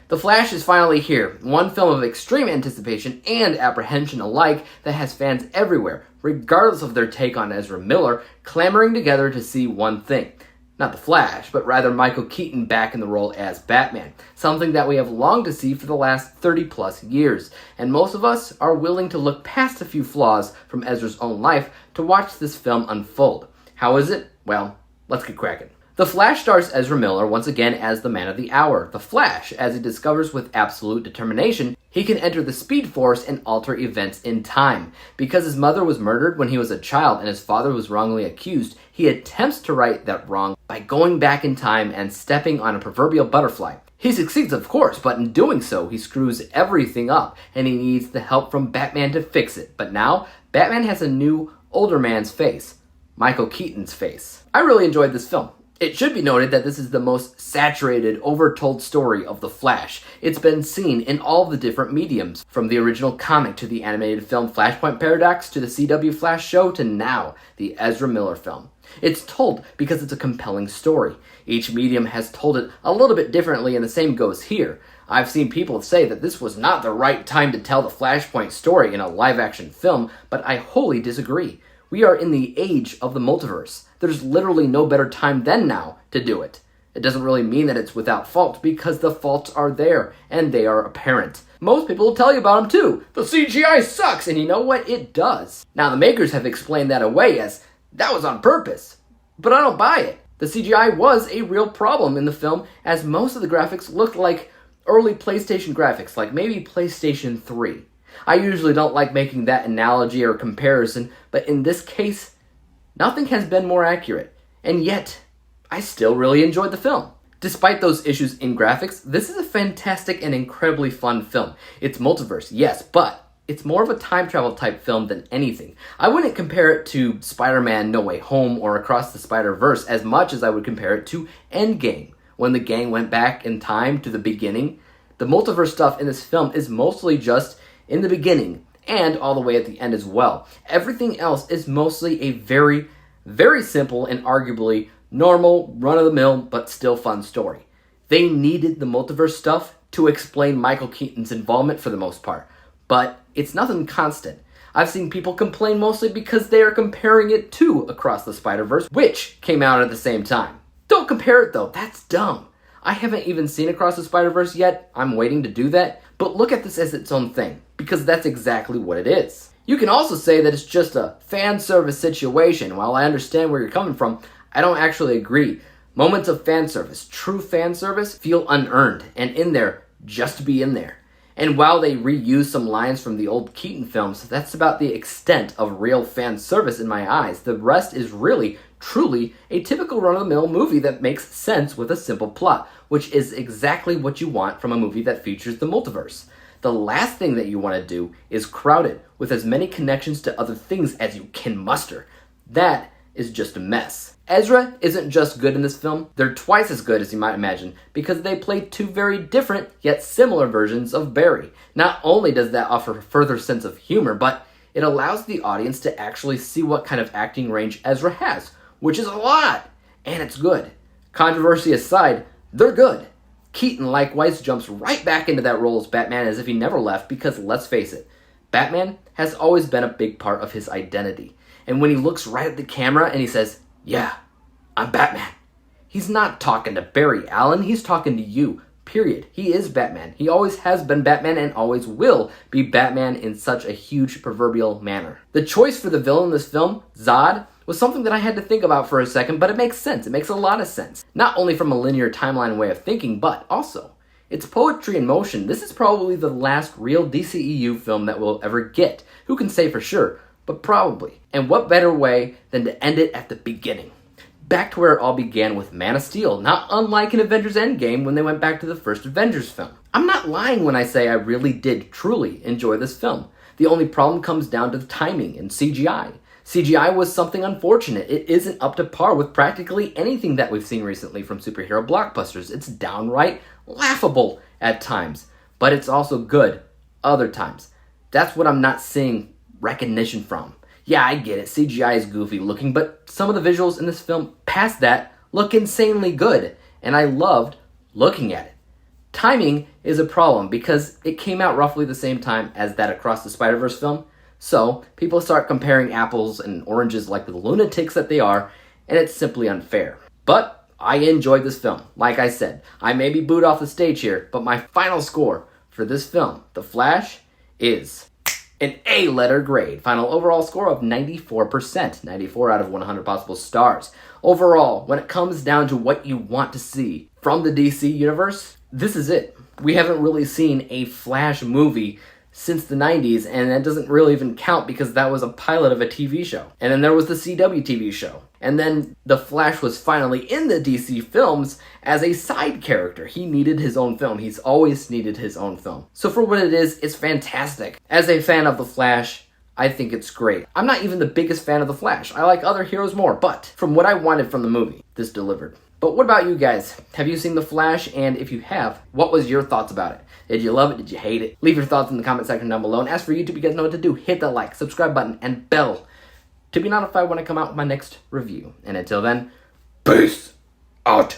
The Flash is finally here, one film of extreme anticipation and apprehension alike that has fans everywhere, regardless of their take on Ezra Miller, clamoring together to see one thing. Not The Flash, but rather Michael Keaton back in the role as Batman, something that we have longed to see for the last 30 plus years, and most of us are willing to look past a few flaws from Ezra's own life to watch this film unfold. How is it? Well, let's get cracking. The Flash stars Ezra Miller once again as the man of the hour, the Flash, as he discovers with absolute determination he can enter the Speed Force and alter events in time. Because his mother was murdered when he was a child and his father was wrongly accused, he attempts to right that wrong by going back in time and stepping on a proverbial butterfly. He succeeds, of course, but in doing so, he screws everything up, and he needs the help from Batman to fix it. But now, Batman has a new, older man's face. Michael Keaton's face. I really enjoyed this film. It should be noted that this is the most saturated, overtold story of The Flash. It's been seen in all the different mediums, from the original comic to the animated film Flashpoint Paradox to the CW Flash show to now, the Ezra Miller film. It's told because it's a compelling story. Each medium has told it a little bit differently, and the same goes here. I've seen people say that this was not the right time to tell the Flashpoint story in a live-action film, but I wholly disagree. We are in the age of the multiverse. There's literally no better time than now to do it. It doesn't really mean that it's without fault, because the faults are there, and they are apparent. Most people will tell you about them too. The CGI sucks, and you know what? It does. Now, the makers have explained that away as, that was on purpose. But I don't buy it. The CGI was a real problem in the film, as most of the graphics looked like early PlayStation graphics, like maybe PlayStation 3. I usually don't like making that analogy or comparison, but in this case, nothing has been more accurate. And yet, I still really enjoyed the film. Despite those issues in graphics, this is a fantastic and incredibly fun film. It's multiverse, yes, but it's more of a time travel type film than anything. I wouldn't compare it to Spider-Man No Way Home or Across the Spider-Verse as much as I would compare it to Endgame, when the gang went back in time to the beginning. The multiverse stuff in this film is mostly just in the beginning, and all the way at the end as well. Everything else is mostly a very, very simple and arguably normal, run-of-the-mill, but still fun story. They needed the multiverse stuff to explain Michael Keaton's involvement for the most part, but it's nothing constant. I've seen people complain mostly because they are comparing it to Across the Spider-Verse, which came out at the same time. Don't compare it though, that's dumb. I haven't even seen Across the Spider-Verse yet, I'm waiting to do that, but look at this as its own thing, because that's exactly what it is. You can also say that it's just a fan service situation. While I understand where you're coming from, I don't actually agree. Moments of fan service, true fan service, feel unearned and in there just to be in there. And while they reuse some lines from the old Keaton films, that's about the extent of real fan service in my eyes. The rest is really, truly a typical run-of-the-mill movie that makes sense with a simple plot, which is exactly what you want from a movie that features the multiverse. The last thing that you want to do is crowd it with as many connections to other things as you can muster. That is just a mess. Ezra isn't just good in this film, they're twice as good as you might imagine, because they play two very different yet similar versions of Barry. Not only does that offer a further sense of humor, but it allows the audience to actually see what kind of acting range Ezra has, which is a lot, and it's good. Controversy aside, they're good. Keaton likewise jumps right back into that role as Batman as if he never left, because let's face it, Batman has always been a big part of his identity. And when he looks right at the camera and he says, "Yeah, I'm Batman," he's not talking to Barry Allen, he's talking to you, period. He is Batman. He always has been Batman and always will be Batman in such a huge proverbial manner. The choice for the villain in this film, Zod, was something that I had to think about for a second, but it makes sense. It makes a lot of sense. Not only from a linear timeline way of thinking, but also, it's poetry in motion. This is probably the last real DCEU film that we'll ever get. Who can say for sure, but probably. And what better way than to end it at the beginning? Back to where it all began with Man of Steel, not unlike in Avengers Endgame when they went back to the first Avengers film. I'm not lying when I say I really did truly enjoy this film. The only problem comes down to the timing and CGI. CGI was something unfortunate. It isn't up to par with practically anything that we've seen recently from superhero blockbusters. It's downright laughable at times, but it's also good other times. That's what I'm not seeing recognition from. Yeah, I get it, CGI is goofy looking, but some of the visuals in this film past that look insanely good, and I loved looking at it. Timing is a problem because it came out roughly the same time as that Across the Spider-Verse film, so people start comparing apples and oranges like the lunatics that they are, and it's simply unfair. But I enjoyed this film. Like I said, I may be booed off the stage here, but my final score for this film, The Flash, is an A-letter grade. Final overall score of 94%. 94 out of 100 possible stars. Overall, when it comes down to what you want to see from the DC universe, this is it. We haven't really seen a Flash movie since the 90s, and that doesn't really even count because that was a pilot of a TV show. And then there was the CW TV show. And then the Flash was finally in the DC films as a side character. He needed his own film. He's always needed his own film. So for what it is, it's fantastic. As a fan of the Flash, I think it's great. I'm not even the biggest fan of the Flash. I like other heroes more, but from what I wanted from the movie, this delivered. But what about you guys? Have you seen The Flash? And if you have, what was your thoughts about it? Did you love it? Did you hate it? Leave your thoughts in the comment section down below. And as for YouTube, you guys know what to do. Hit that like, subscribe button, and bell to be notified when I come out with my next review. And until then, peace out.